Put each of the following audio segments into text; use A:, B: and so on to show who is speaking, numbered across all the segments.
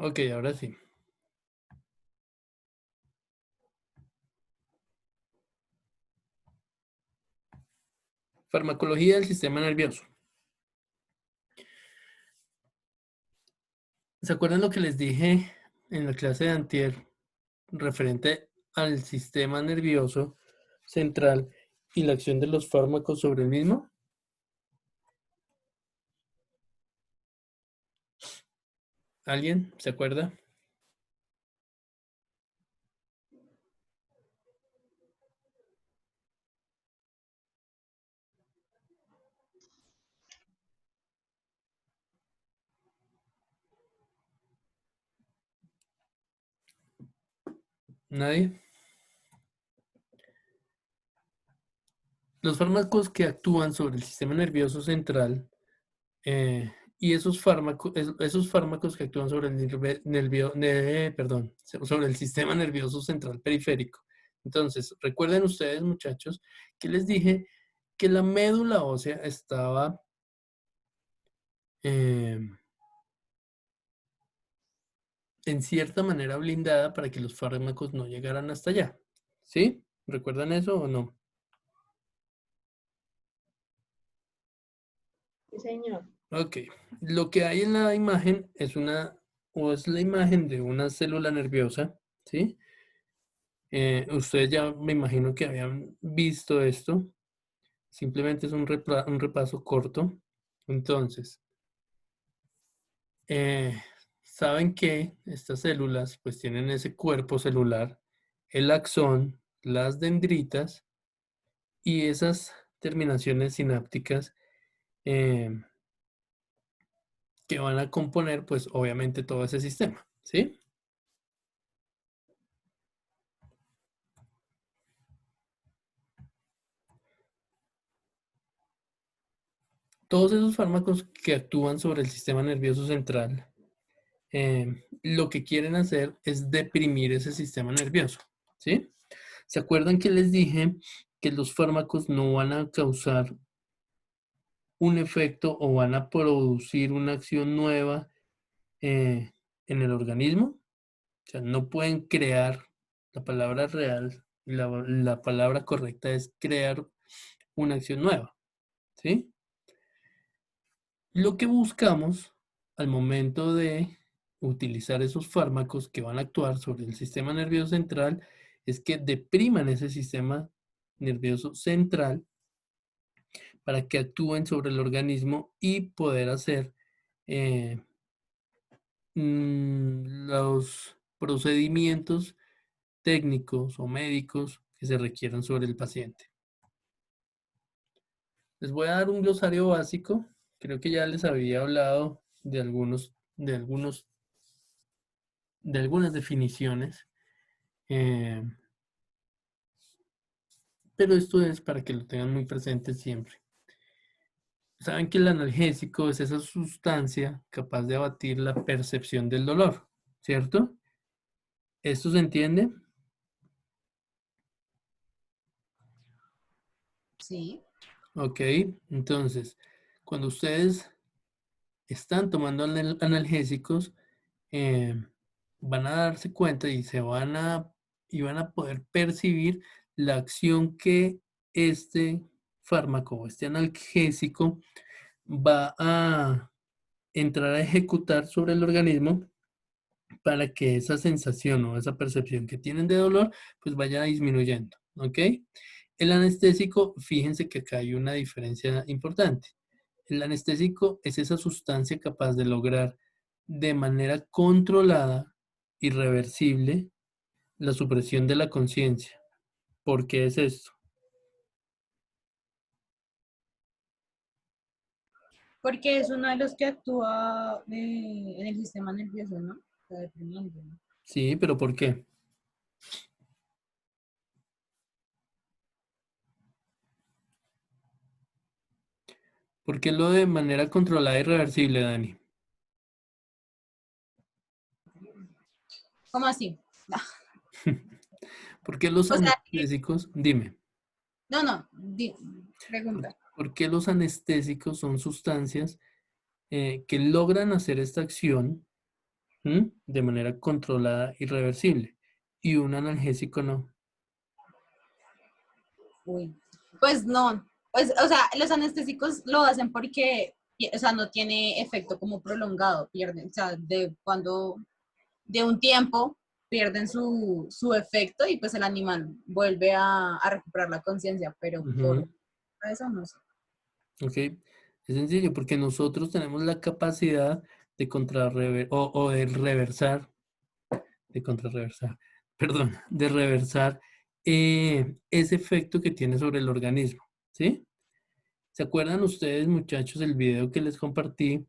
A: Ok, ahora sí. Farmacología del sistema nervioso. ¿Se acuerdan lo que les dije en la clase de antier referente al sistema nervioso central y la acción de los fármacos sobre el mismo? ¿Alguien se acuerda? ¿Nadie? Los fármacos que actúan sobre el sistema nervioso central y esos fármacos que actúan sobre el sobre el sistema nervioso central periférico. Entonces, recuerden ustedes, muchachos, que les dije que la médula ósea estaba eh, en cierta manera blindada para que los fármacos no llegaran hasta allá. ¿Sí? ¿Recuerdan eso o no?
B: Sí, señor.
A: Ok. Lo que hay en la imagen es es la imagen de una célula nerviosa, ¿sí? Ustedes ya me imagino que habían visto esto. Simplemente es un repaso corto. Entonces, eh, saben que estas células pues tienen ese cuerpo celular, el axón, las dendritas y esas terminaciones sinápticas eh, que van a componer pues obviamente todo ese sistema, ¿sí? Todos esos fármacos que actúan sobre el sistema nervioso central, lo que quieren hacer es deprimir ese sistema nervioso, ¿sí? ¿Se acuerdan que les dije que los fármacos no van a causar un efecto o van a producir una acción nueva eh, en el organismo? O sea, no pueden crear, la palabra real, la palabra correcta es crear una acción nueva, ¿sí? Lo que buscamos al momento de utilizar esos fármacos que van a actuar sobre el sistema nervioso central es que depriman ese sistema nervioso central para que actúen sobre el organismo y poder hacer eh, los procedimientos técnicos o médicos que se requieran sobre el paciente. Les voy a dar un glosario básico. Creo que ya les había hablado de algunas definiciones, eh, pero esto es para que lo tengan muy presente siempre. Saben que el analgésico es esa sustancia capaz de abatir la percepción del dolor, ¿cierto? ¿Esto se entiende?
B: Sí.
A: Ok, entonces, cuando ustedes están tomando analgésicos, eh, van a darse cuenta y van a poder percibir la acción que este fármaco o este analgésico va a entrar a ejecutar sobre el organismo para que esa sensación o esa percepción que tienen de dolor pues vaya disminuyendo, ¿ok? El anestésico, fíjense que acá hay una diferencia importante. El anestésico es esa sustancia capaz de lograr de manera controlada y reversible la supresión de la conciencia. ¿Por qué es esto?
B: Porque es uno de los que actúa en el sistema nervioso, ¿no? Está deprimiendo, ¿no?
A: Sí, pero ¿por qué? ¿Por qué lo de manera controlada y reversible, Dani?
B: ¿Cómo así?
A: ¿Por qué los
B: O sea,
A: anestésicos? Dime.
B: no, no,
A: ¿Por,
B: pregunta.
A: por qué los anestésicos son sustancias que logran hacer esta acción de manera controlada y reversible. Y un analgésico no.
B: Uy. Pues no, pues, o sea, los anestésicos lo hacen porque, o sea, no tiene efecto como prolongado, pierden, o sea, de un tiempo pierden su efecto y pues el animal vuelve a recuperar la conciencia, pero por
A: Ujú.
B: eso no sé.
A: ¿Ok? Es sencillo porque nosotros tenemos la capacidad de contrarrever o de contrarreversar, perdón, de reversar ese efecto que tiene sobre el organismo, ¿sí? ¿Se acuerdan ustedes, muchachos, el video que les compartí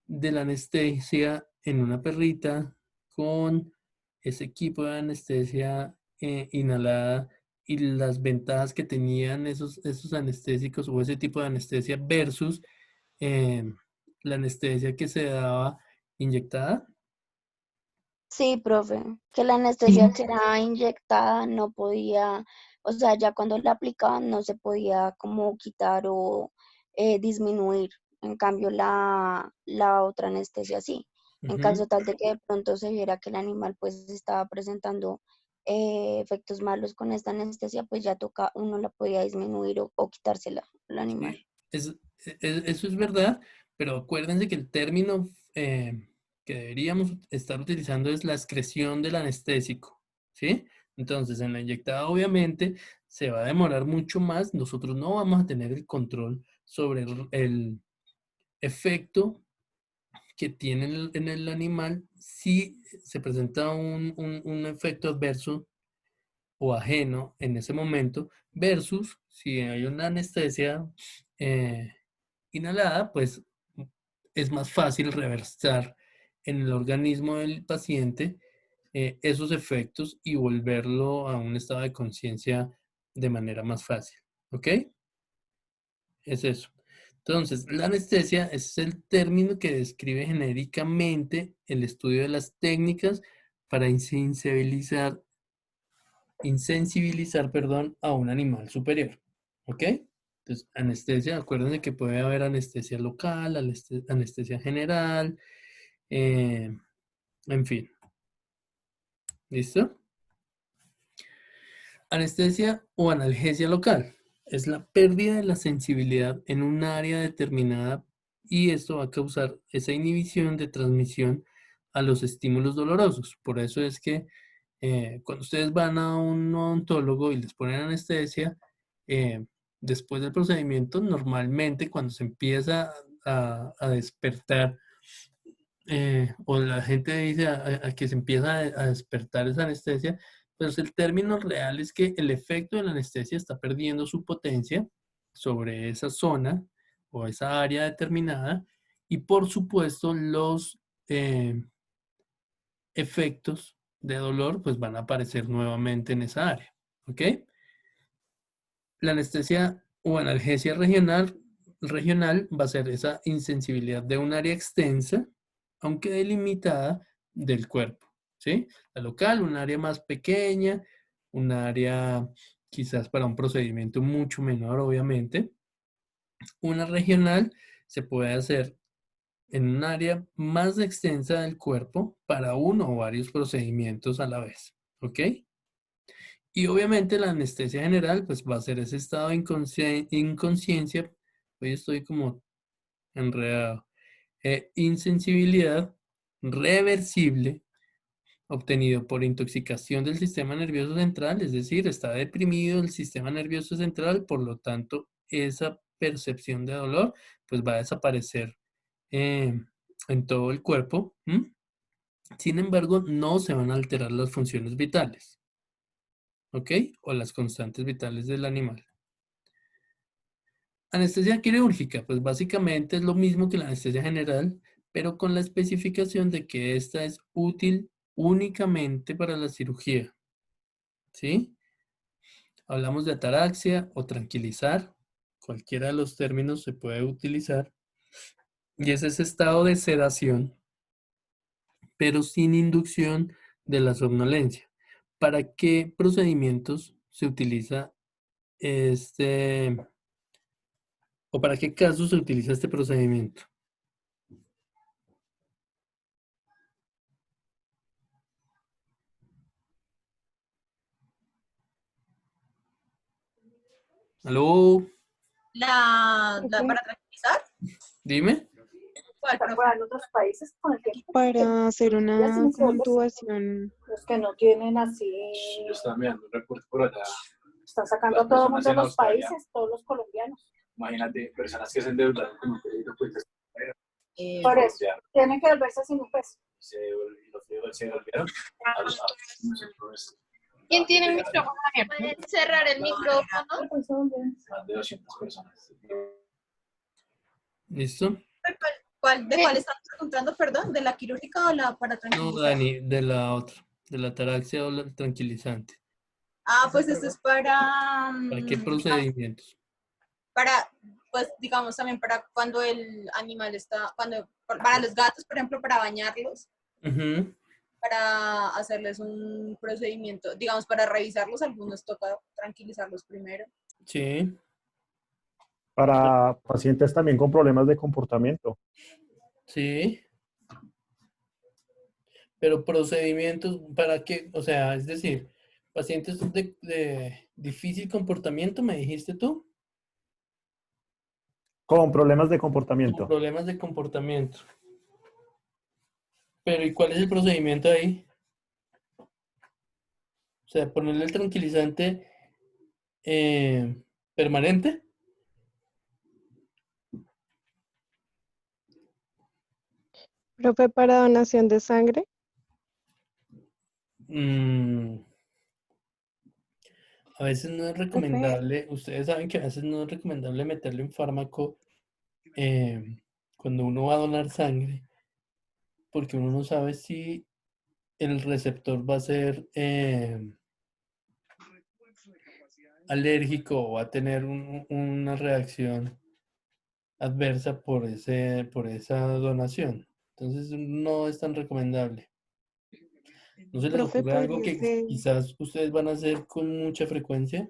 A: de la anestesia en una perrita con ese equipo de anestesia inhalada y las ventajas que tenían esos anestésicos o ese tipo de anestesia versus eh, la anestesia que se daba inyectada?
C: Sí, profe, que la anestesia
A: Sí.
C: que era inyectada no podía, o sea, ya cuando la aplicaban no se podía como quitar o disminuir. En cambio, la otra anestesia sí. En
A: Ujú.
C: caso tal de que de pronto se viera que el animal pues estaba presentando efectos malos con esta anestesia, pues ya toca, uno la podía disminuir o quitársela al animal.
A: Sí, eso es verdad, pero acuérdense que el término que deberíamos estar utilizando es la excreción del anestésico, ¿sí? Entonces, en la inyectada obviamente se va a demorar mucho más, nosotros no vamos a tener el control sobre el efecto que tiene en el animal si se presenta un efecto adverso o ajeno en ese momento, versus si hay una anestesia eh, inhalada, pues es más fácil reversar en el organismo del paciente esos efectos y volverlo a un estado de conciencia de manera más fácil. ¿Ok? Es eso. Entonces, la anestesia es el término que describe genéricamente el estudio de las técnicas para insensibilizar, perdón, a un animal superior. ¿Ok? Entonces, anestesia, acuérdense que puede haber anestesia local, anestesia general, eh, en fin. ¿Listo? Anestesia o analgesia local es la pérdida de la sensibilidad en un área determinada y esto va a causar esa inhibición de transmisión a los estímulos dolorosos. Por eso es que cuando ustedes van a un odontólogo y les ponen anestesia, eh, después del procedimiento, normalmente cuando se empieza a despertar, o la gente dice a que se empieza a despertar esa anestesia, pues el término real es que el efecto de la anestesia está perdiendo su potencia sobre esa zona o esa área determinada y por supuesto los efectos de dolor pues van a aparecer nuevamente en esa área. ¿Ok? La anestesia o analgesia regional va a ser esa insensibilidad de un área extensa, aunque delimitada, del cuerpo. ¿Sí? La local, un área más pequeña, un área quizás para un procedimiento mucho menor, obviamente. Una regional se puede hacer en un área más extensa del cuerpo para uno o varios procedimientos a la vez. ¿Ok? Y obviamente la anestesia general, pues va a ser ese estado de inconsciencia. Hoy estoy como enredado. Insensibilidad reversible obtenido por intoxicación del sistema nervioso central, es decir, está deprimido el sistema nervioso central, por lo tanto, esa percepción de dolor, pues va a desaparecer eh, en todo el cuerpo. Sin embargo, no se van a alterar las funciones vitales. ¿Ok? O las constantes vitales del animal. Anestesia quirúrgica, pues básicamente es lo mismo que la anestesia general, pero con la especificación de que esta es útil únicamente para la cirugía. ¿Sí? Hablamos de ataraxia o tranquilizar, cualquiera de los términos se puede utilizar, y es ese estado de sedación, pero sin inducción de la somnolencia. ¿Para qué procedimientos se utiliza este o para qué casos se utiliza este procedimiento? ¿Aló?
B: Para tranquilizar.
A: Dime.
B: ¿Cuál, profe?
D: Para en otros países con el tiempo
E: Para hacer
D: ya
E: una
D: sin
E: como
D: sueldos,
E: intubación.
D: los que no tienen así,
F: Están mirando un reporte por allá.
D: están sacando a
F: Las
D: todo el mundo
F: personas
D: de
F: en
D: los
F: Australia.
D: países, todos los colombianos.
F: Imagínate, personas que se endeudaron con un crédito, pues
D: Por eso, tienen que volverse sin un peso.
F: se volvieron a nosotros.
G: ¿Quién tiene el micrófono abierto?
B: ¿Pueden cerrar el micrófono?
F: Más de 200 personas.
A: ¿Listo?
B: ¿De cuál estamos preguntando, perdón? ¿De la quirúrgica o la para
A: No,
B: tranquilizar?
A: Dani, de la otra, de la ataraxia o la tranquilizante.
B: Ah, pues esto es para...
A: ¿Para qué
B: digamos,
A: procedimientos?
B: pues digamos también para cuando el animal está, para los gatos, por ejemplo, para bañarlos,
A: Ujú.
B: para hacerles un procedimiento, digamos, para revisarlos, algunos toca tranquilizarlos primero.
A: Sí.
H: Para pacientes también con problemas de comportamiento.
A: Sí. Pero procedimientos, ¿para qué? O sea, es decir, pacientes de difícil comportamiento, ¿me dijiste tú?
H: Con problemas de
A: Con
H: comportamiento.
A: problemas de comportamiento. Pero ¿y cuál es el procedimiento ahí? O sea, ponerle el tranquilizante permanente.
E: Profe, para donación de sangre.
A: Mm, a veces no es recomendable, ustedes saben que a veces no es recomendable meterle un fármaco cuando uno va a donar sangre, porque uno no sabe si el receptor va a ser alérgico o va a tener una reacción adversa por esa donación. Entonces no es tan recomendable. ¿No se les
E: Profe,
A: ocurre algo
E: podría
A: que
E: ser.
A: quizás ustedes van a hacer con mucha frecuencia?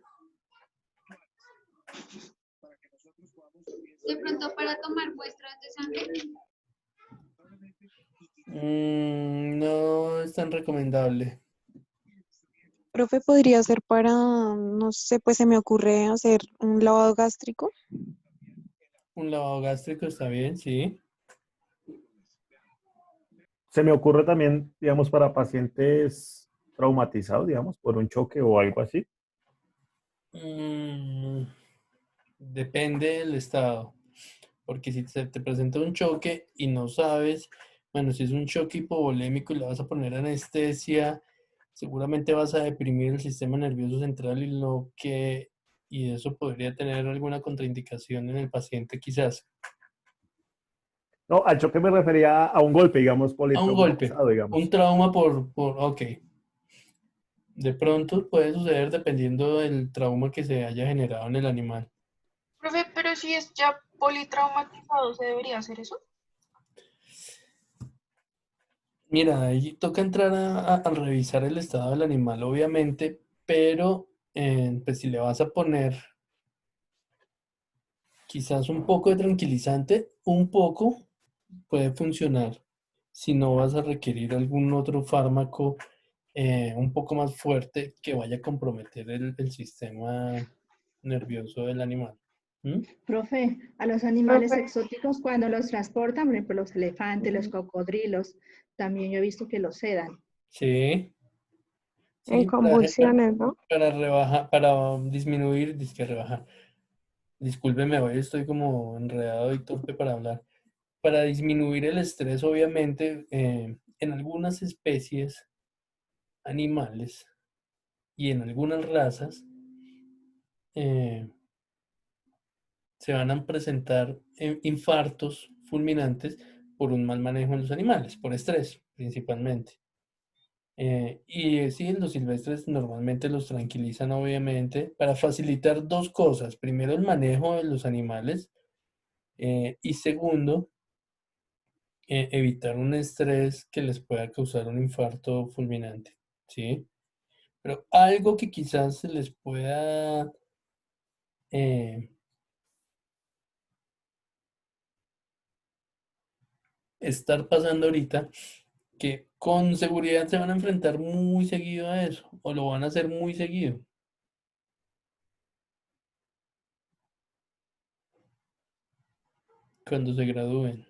G: De pronto para tomar muestras de sangre.
A: No es tan recomendable.
E: Profe, podría ser para, no sé, pues se me ocurre hacer un lavado gástrico.
A: Un lavado gástrico está bien, sí.
H: Se me ocurre también, digamos, para pacientes traumatizados, digamos, por un choque o algo así.
A: Mm, depende del estado. Porque si se te presenta un choque y no sabes, bueno, si es un choque hipovolémico y le vas a poner anestesia, seguramente vas a deprimir el sistema nervioso central y eso podría tener alguna contraindicación en el paciente quizás.
H: No, al choque me refería a un golpe, digamos,
A: A un golpe,
H: politraumatizado,
A: un
H: digamos.
A: trauma ok. De pronto puede suceder dependiendo del trauma que se haya generado en el animal.
G: Profe, pero si es ya politraumatizado, ¿se debería hacer eso?
A: Mira, ahí toca entrar a revisar el estado del animal, obviamente, pero pues si le vas a poner quizás un poco de tranquilizante, un poco puede funcionar. Si no vas a requerir algún otro fármaco un poco más fuerte que vaya a comprometer el sistema nervioso del animal. ¿Mm?
I: Profe, a los animales
E: Profe,
I: exóticos cuando los transportan, por ejemplo, los elefantes, los cocodrilos, también yo he visto que los sedan.
A: Sí,
E: en
A: sí,
E: convulsiones, ¿no?
A: para rebajar, para disminuir, dizque rebajar. Discúlpeme, hoy estoy como enredado y torpe para hablar. Para disminuir el estrés, obviamente, en algunas especies animales y en algunas razas eh, se van a presentar infartos fulminantes por un mal manejo en los animales, por estrés principalmente. Y sí, los silvestres normalmente los tranquilizan, obviamente, para facilitar dos cosas. Primero, el manejo de los animales y segundo, evitar un estrés que les pueda causar un infarto fulminante, ¿sí? Pero algo que quizás se les pueda eh, estar pasando ahorita, que con seguridad se van a enfrentar muy seguido a eso, o lo van a hacer muy seguido. cuando se gradúen.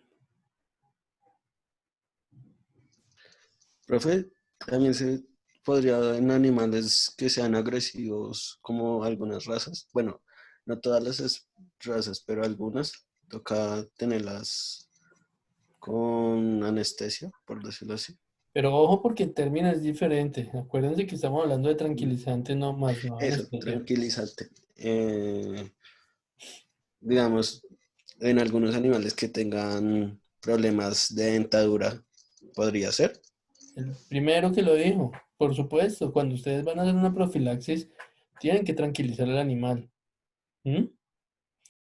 J: Profe, también se podría dar en animales que sean agresivos, como algunas razas. Bueno, no todas las razas, pero algunas. Toca tenerlas con anestesia, por decirlo así.
A: Pero ojo porque el término es diferente. Acuérdense que estamos hablando de tranquilizante no más, no
J: Eso,
A: anestesia.
J: tranquilizante. Digamos, en algunos animales que tengan problemas de dentadura, podría ser.
A: El primero que lo dijo, por supuesto, cuando ustedes van a hacer una profilaxis, tienen que tranquilizar al animal. ¿Mm?